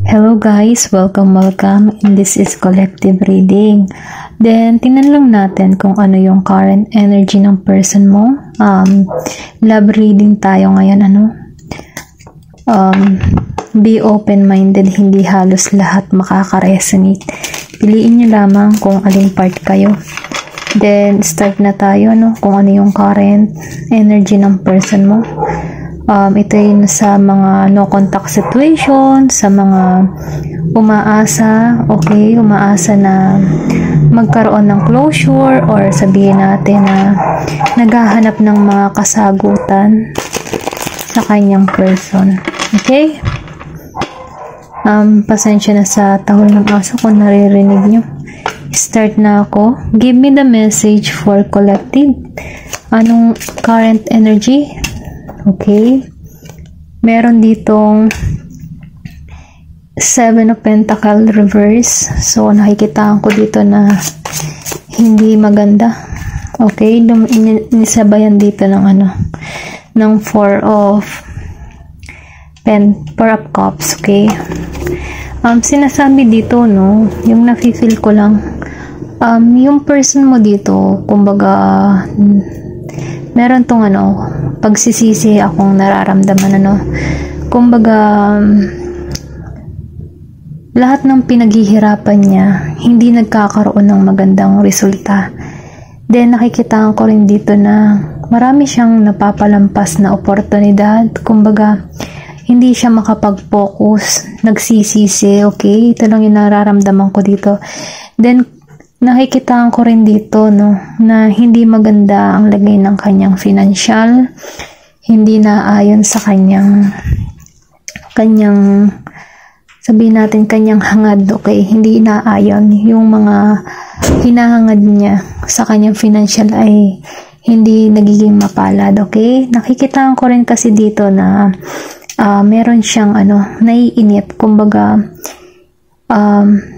Hello guys, welcome. And this is collective reading. Then, tingnan lang natin kung ano yung current energy ng person mo. Love reading tayo ngayon, be open-minded, hindi halos lahat makaka-resonate. Piliin nyo lamang kung aling part kayo. Then, start na tayo, kung ano yung current energy ng person mo. Ito yun sa mga no contact situation, sa mga umaasa, umaasa na magkaroon ng closure, or sabihin natin na naghahanap ng mga kasagutan sa kanyang person. Okay? Pasensya na sa tahol ng aso kung naririnig nyo. Start na ako. Give me the message for collective. Anong current energy? Okay. Meron ditong 7 of Pentacle reverse. So, nakikita ko dito na hindi maganda. Okay. Inisabayan dito ng ng 4 of Cups. Okay. Sinasabi dito, yung nafe-feel ko lang, yung person mo dito, kumbaga, meron tong pagsisisi akong nararamdaman, kumbaga, lahat ng pinaghihirapan niya, hindi nagkakaroon ng magandang resulta. Then, nakikita ko rin dito na marami siyang napapalampas na oportunidad, kumbaga, hindi siya makapag-focus, nagsisisi, okay? Ito lang yung nararamdaman ko dito. Then, nakikita ko rin dito, na hindi maganda ang lagay ng kanyang financial, hindi naayon sa kanyang sabihin natin kanyang hangad, okay? Hindi naayon yung mga hinahangad niya sa kanyang financial ay hindi nagiging mapalad, okay? Nakikita ko rin kasi dito na meron siyang naiinip, kumbaga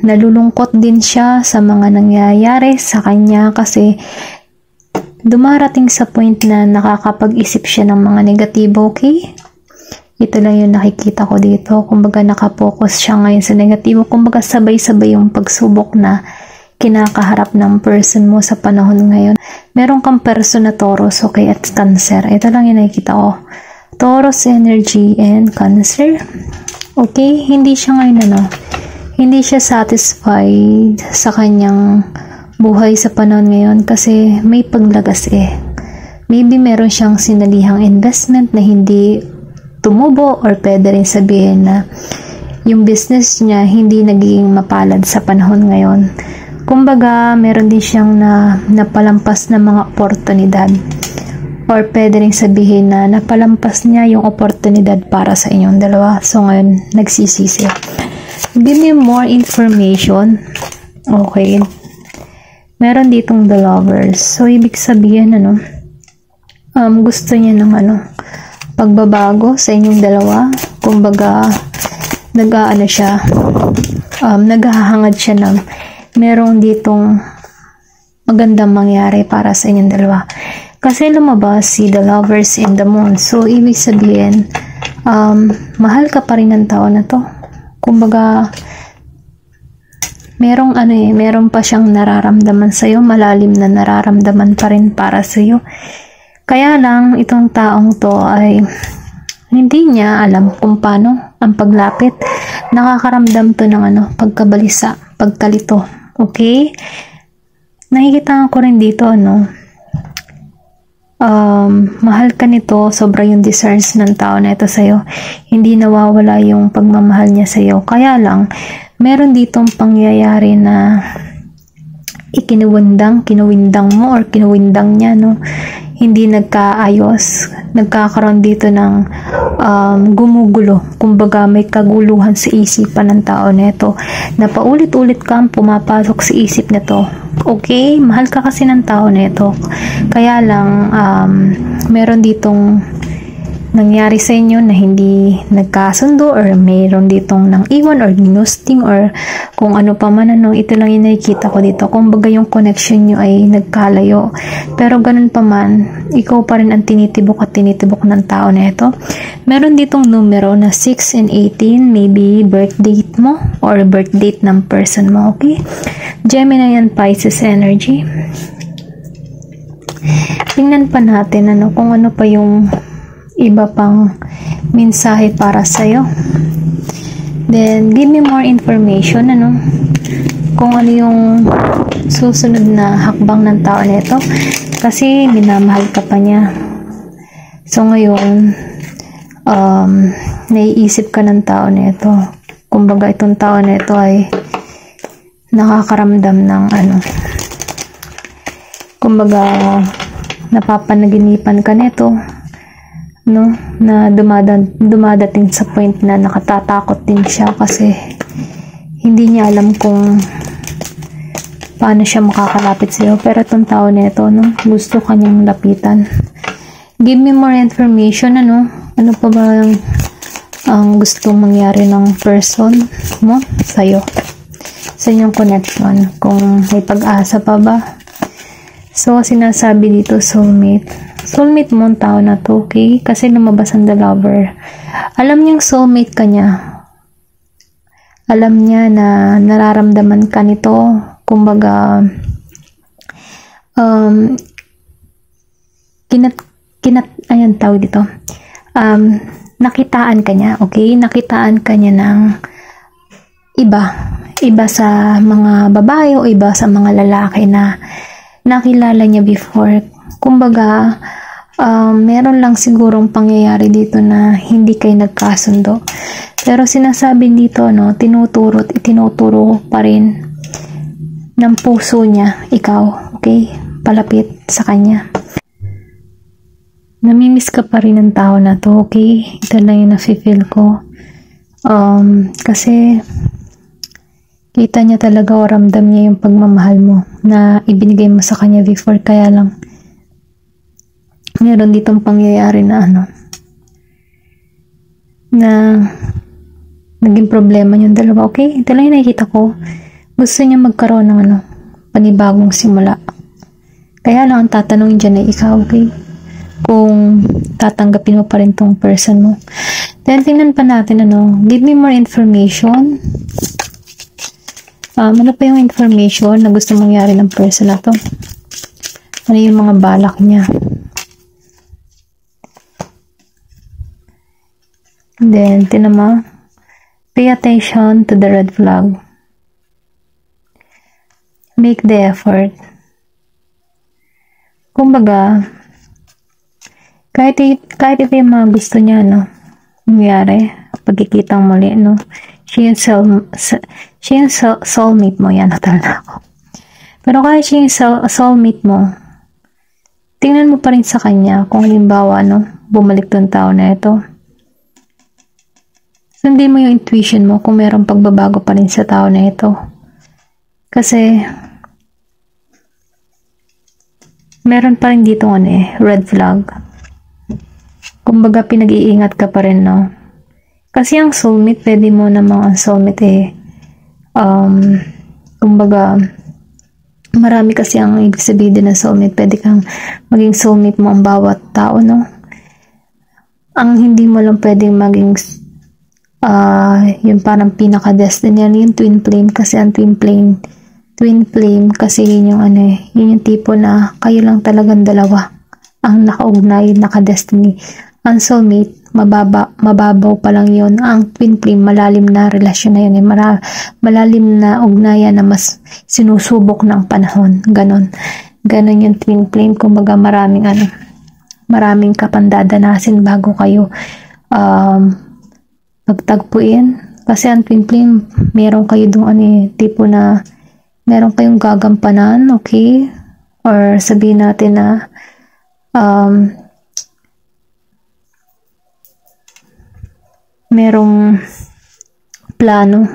nalulungkot din siya sa mga nangyayari sa kanya kasi dumarating sa point na nakakapag-isip siya ng mga negatibo, okay? Ito lang yung nakikita ko dito, kumbaga nakapokus siya ngayon sa negatibo, kumbaga sabay-sabay yung pagsubok na kinakaharap ng person mo sa panahon ngayon. Meron kang person na Taurus, okay, at Cancer. Ito lang yung nakikita ko. Taurus energy and Cancer. Okay, hindi siya ngayon hindi siya satisfied sa kanyang buhay sa panahon ngayon kasi may paglagas Maybe meron siyang sinalihang investment na hindi tumubo, or pwede rin sabihin na yung business niya hindi naging mapalad sa panahon ngayon. Kumbaga, meron din siyang napalampas na mga oportunidad. Or pwede rin sabihin na napalampas niya yung oportunidad para sa inyong dalawa. So, ngayon, nagsisisi. Give me more information. Okay. Meron ditong the lovers. So, ibig sabihin, gusto niya ng pagbabago sa inyong dalawa. Kumbaga, naghahangad siya ng merong ditong magandang mangyari para sa inyong dalawa. Kasi lumabas si the lovers in the moon. So, ibig sabihin, mahal ka pa rin ng tao na to. Kumbaga, meron pa siyang nararamdaman sa'yo, malalim na nararamdaman pa rin para sa'yo. Kaya lang, itong taong to ay hindi niya alam kung paano ang paglapit. Nakakaramdam to ng pagkabalisa, pagkalito. Okay? Nakikita ko rin dito, mahal ka nito, sobra yung deserves ng tao na ito sa'yo. Hindi nawawala yung pagmamahal niya sa'yo. Kaya lang, meron ditong pangyayari na kinuwindang mo or kinuwindang niya, hindi nagkaayos. Nagkakaroon dito ng gumugulo. Kumbaga, may kaguluhan sa isipan ng tao na ito. Na paulit-ulit kang pumapasok sa isip nito. Okay? Mahal ka kasi ng tao na ito. Kaya lang, meron ditong nangyari sa inyo na hindi nagkasundo or mayroon ditong nang iwan or ginusting or kung ano pa man ano, ito lang yung nakikita ko dito. Kung baga yung connection nyo ay nagkalayo. Pero ganun pa man, ikaw pa rin ang tinitibok at tinitibok ng tao na ito. Meron ditong numero na 6 and 18, maybe birth date mo or birth date ng person mo, okay? Gemini and Pisces energy. Tingnan pa natin ano, kung ano pa yung iba pang mensahe para sa'yo. Then, give me more information, ano, kung ano yung susunod na hakbang ng tao nito. Kasi, minamahal ka pa niya. So, ngayon, naiisip ka ng tao nito. Kumbaga, itong tao nito ay nakakaramdam ng ano. Kumbaga, napapanaginipan ka nito. No, na dumadating sa point na nakatatakot din siya kasi hindi niya alam kung paano siya makakalapit sa iyo. Pero itong tao nito, no, gusto kanyang lapitan. Give me more information, ano pa ba ang gustong mangyari ng person mo sa iyo, sa inyong connection, kung may pag-asa pa ba. So, sinasabi dito, soulmate mo ang tao na to, okay? Kasi lumabas ang the lover. Alam niyang soulmate ka niya. Alam niya na nararamdaman ka nito. Kumbaga, ayan tawag dito. Nakitaan ka niya, okay? Nakitaan ka niya ng iba. Iba sa mga babae o iba sa mga lalaki na nakilala niya before. Kumbaga, meron lang sigurong pangyayari dito na hindi kayo nagkasundo. Pero sinasabi dito, no, itinuturo pa rin ng puso niya, ikaw, okay? Palapit sa kanya. Namimiss ka pa rin ng tao na to, okay? Ito lang yung nafe-feel ko. Kasi, kita niya talaga o ramdam niya yung pagmamahal mo na ibinigay mo sa kanya before, kaya lang meron ditong pangyayari na ano, na naging problema yung dalawa, okay? Ito lang yung nakikita ko. Gusto niya magkaroon ng ano, panibagong simula. Kaya lang ang tatanungin dyan ay ikaw, okay? Kung tatanggapin mo pa rin tong person mo. Then, tingnan pa natin, ano, give me more information. Ano pa yung information na gusto mangyari ng person na to? Ano yung mga balak niya? Then, tinama, pay attention to the red flag. Make the effort. Kumbaga, kahit ito yung mga gusto niya, no, nangyari, pagkikitang muli, no, siya yung soulmate mo, yan, natala ako. Pero kahit siya yung soulmate mo, tingnan mo pa rin sa kanya, kung halimbawa, no, bumalik tong tao na ito. Sundin mo yung intuition mo kung mayroong pagbabago pa rin sa tao na ito. Kasi, meron pa rin dito red flag. Kumbaga, pinag-iingat ka pa rin, no? Kasi ang soulmate, pwede mo namang ang soulmate kumbaga, marami kasi ang ibig sabihin din ng soulmate. Pwede kang maging soulmate mo ang bawat tao, no? Ang hindi mo lang pwedeng maging yung parang pinaka-destiny, yung twin flame. Kasi ang twin flame kasi yun yung yun yung tipo na kayo lang talagang dalawa ang nakaugnay, naka-destiny. Ang soulmate, mababaw pa lang yun. Ang twin flame, malalim na relasyon na yun, malalim na ugnayan na mas sinusubok ng panahon. Ganon yung twin flame. Kumbaga maraming kapandadanasin bago kayo pagtagpuin. Kasi ang twin flame, meron kayo doon tipo na meron kayong gagampanan, okay? Or sabihin natin na merong plano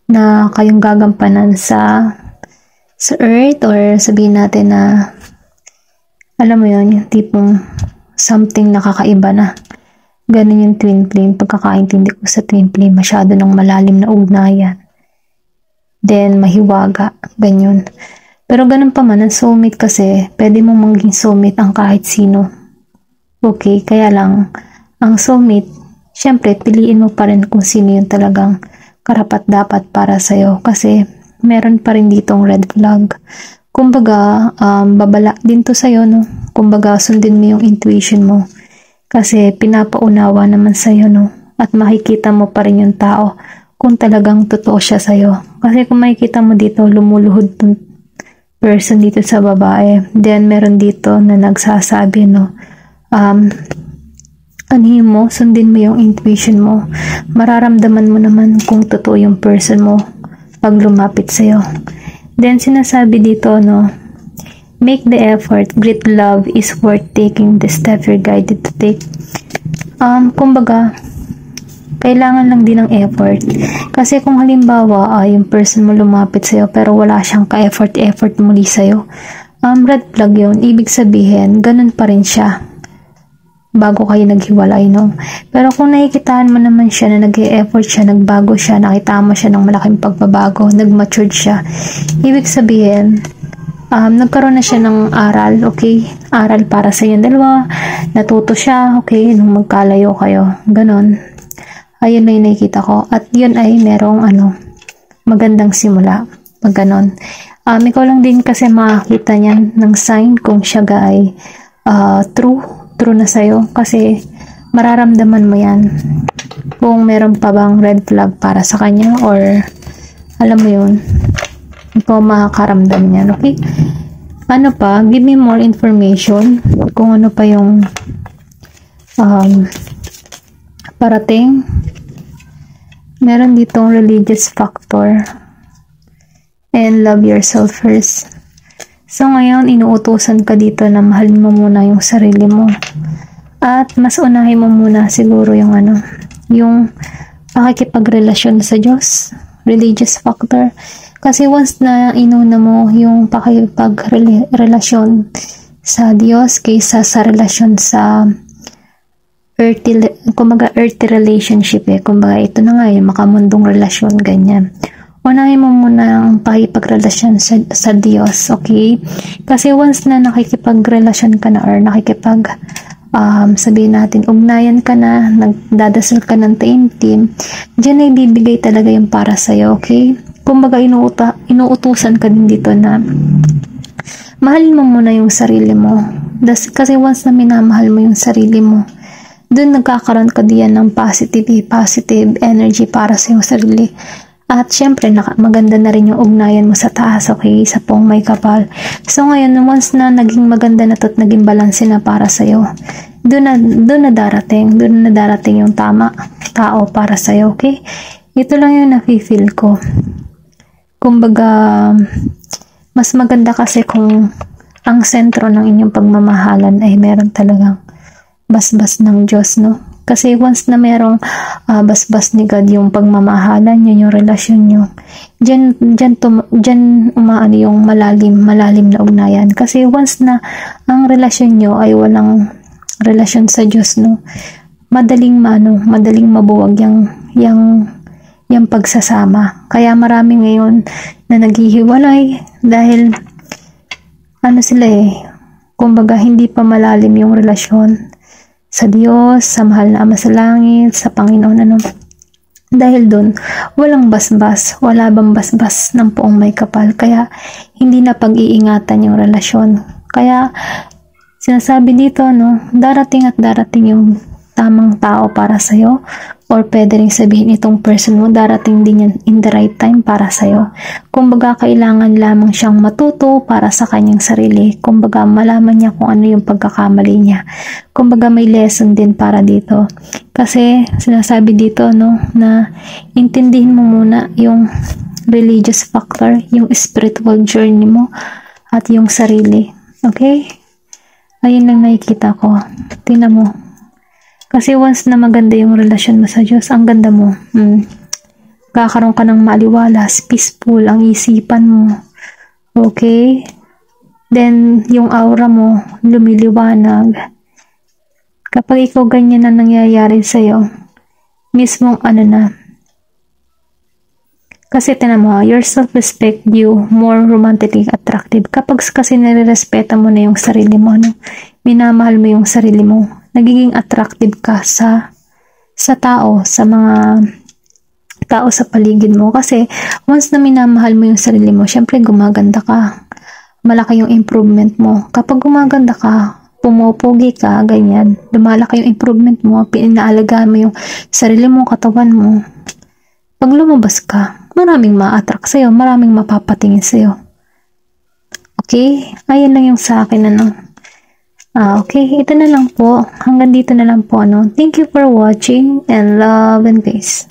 na kayong gagampanan sa earth, or sabihin natin na alam mo yun, yung tipong something nakakaiba na. Ganun yung twin flame. Pagkakaintindi ko sa twin flame, masyado ng malalim na ugnayan. Then, mahiwaga. Ganyan. Pero ganun pa man, ang soulmate kasi, pwede mong maging soulmate ang kahit sino. Okay, kaya lang, ang soulmate, syempre, piliin mo pa rin kung sino yung talagang karapat-dapat para sa'yo. Kasi, meron pa rin ditong red flag. Kumbaga, babala din to sa'yo, no? Kumbaga, sundin mo yung intuition mo. Kasi pinapaunawa naman sa'yo, no? At makikita mo pa rin yung tao kung talagang totoo siya sa'yo. Kasi kung makikita mo dito, lumuluhod yung person dito sa babae. Then, meron dito na nagsasabi, no? Anhin mo, sundin mo yung intuition mo. Mararamdaman mo naman kung totoo yung person mo pag lumapit sa'yo. Then, sinasabi dito, no? Make the effort. Great love is worth taking the step you're guided to take. Kumbaga, kailangan lang din ng effort. Kasi kung halimbawa, yung person mo lumapit sa'yo pero wala siyang ka-effort muli sa'yo, red flag yun. Ibig sabihin, ganun pa rin siya bago kayo naghiwalay, no? Pero kung nakikitaan mo naman siya na nag-e-effort siya, nagbago siya, nakita mo siya ng malaking pagbabago, nag-matured siya, ibig sabihin, nagkaroon na siya ng aral, okay? Aral para sa yung dalawa, natuto siya, okay? Nung magkalayo kayo, ganon. Ayun na yung nakikita ko. At yun ay merong, magandang simula, pag ganon. Ikaw lang din kasi makakita niyan ng sign kung siya ay true na sa'yo. Kasi mararamdaman mo yan kung meron pa bang red flag para sa kanya or alam mo yun, ikaw makakaramdam niyan, okay? Ano pa? Give me more information kung ano pa yung parating. Meron ditong religious factor and love yourself first. So ngayon, inuutusan ka dito na mahalin mo muna yung sarili mo. At mas unahin mo muna siguro yung yung pakikipagrelasyon sa Diyos. Religious factor. Kasi once na inuna mo yung pakipagrelasyon sa Diyos kaysa sa relasyon sa earthly relationship kumbaga ito na nga yung makamundong relasyon, ganyan. Unahin mo muna ang pakipagrelasyon sa Diyos, okay? Kasi once na nakikipagrelasyon ka na or sabihin natin, ugnayan ka na, nagdadasal ka ng taimtim, dyan ay bibigay talaga yung para sa'yo, okay? Kumbaga, inuutusan ka din dito na mahalin mo muna yung sarili mo. Kasi once na minamahal mo yung sarili mo, doon nagkakaroon ka diyan ng positive energy para sa iyong sarili. At syempre, maganda na rin yung ugnayan mo sa taas, okay? Sa pong may kapal. So ngayon, once na naging maganda na to at naging balanse na para sa'yo, doon na darating yung tama tao para sa'yo, okay? Ito lang yung nafe-feel ko. Kumbaga, mas maganda kasi kung ang sentro ng inyong pagmamahalan ay meron talagang basbas ng Diyos, no? Kasi once na merong basbas ni God yung pagmamahalan nyo, yung relasyon nyo, dyan umaano yung malalim na ugnayan. Kasi once na ang relasyon nyo ay walang relasyon sa Diyos, no? Madaling mabuwag yung pagsasama. Kaya marami ngayon na naghihiwalay dahil kumbaga hindi pa malalim yung relasyon sa Diyos, sa mahal na Ama sa langit, sa Panginoon, dahil doon walang basbas, wala bang basbas ng poong may kapal, kaya hindi na pag-iingatan yung relasyon. Kaya sinasabi dito, darating yung tamang tao para sa'yo, or pwede rin sabihin itong person mo, darating din yan in the right time para sa'yo. Kumbaga, kailangan lamang siyang matuto para sa kanyang sarili. Kumbaga, malaman niya kung ano yung pagkakamali niya. Kumbaga, may lesson din para dito. Kasi, sinasabi dito, na intindihin mo muna yung religious factor, yung spiritual journey mo, at yung sarili. Okay? Ayun lang nakikita ko. Tingnan mo. Kasi once na maganda yung relasyon mo sa Diyos, ang ganda mo. Kakaroon ka ng maliwalas, peaceful ang isipan mo. Okay? Then, yung aura mo, lumiliwanag. Kapag ikaw ganyan na nangyayari sa'yo, mismong ano na, kasi tinan mo, your self-respect you more romantically attractive. Kapag kasi nire-respeto mo na yung sarili mo, no? Minamahal mo yung sarili mo, nagiging attractive ka sa tao, sa mga tao sa paligid mo. Kasi once na minamahal mo yung sarili mo, syempre gumaganda ka. Malaki yung improvement mo. Kapag gumaganda ka, pumupogi ka, ganyan, lumalaki yung improvement mo, pinaalagaan mo yung sarili mo, katawan mo. Pag lumabas ka, maraming ma-attract sa'yo, maraming mapapatingin sa'yo. Okay? Ayun lang yung sa akin, ano. Okay, ito na lang po. Hanggang dito na lang po, ano. Thank you for watching and love and peace.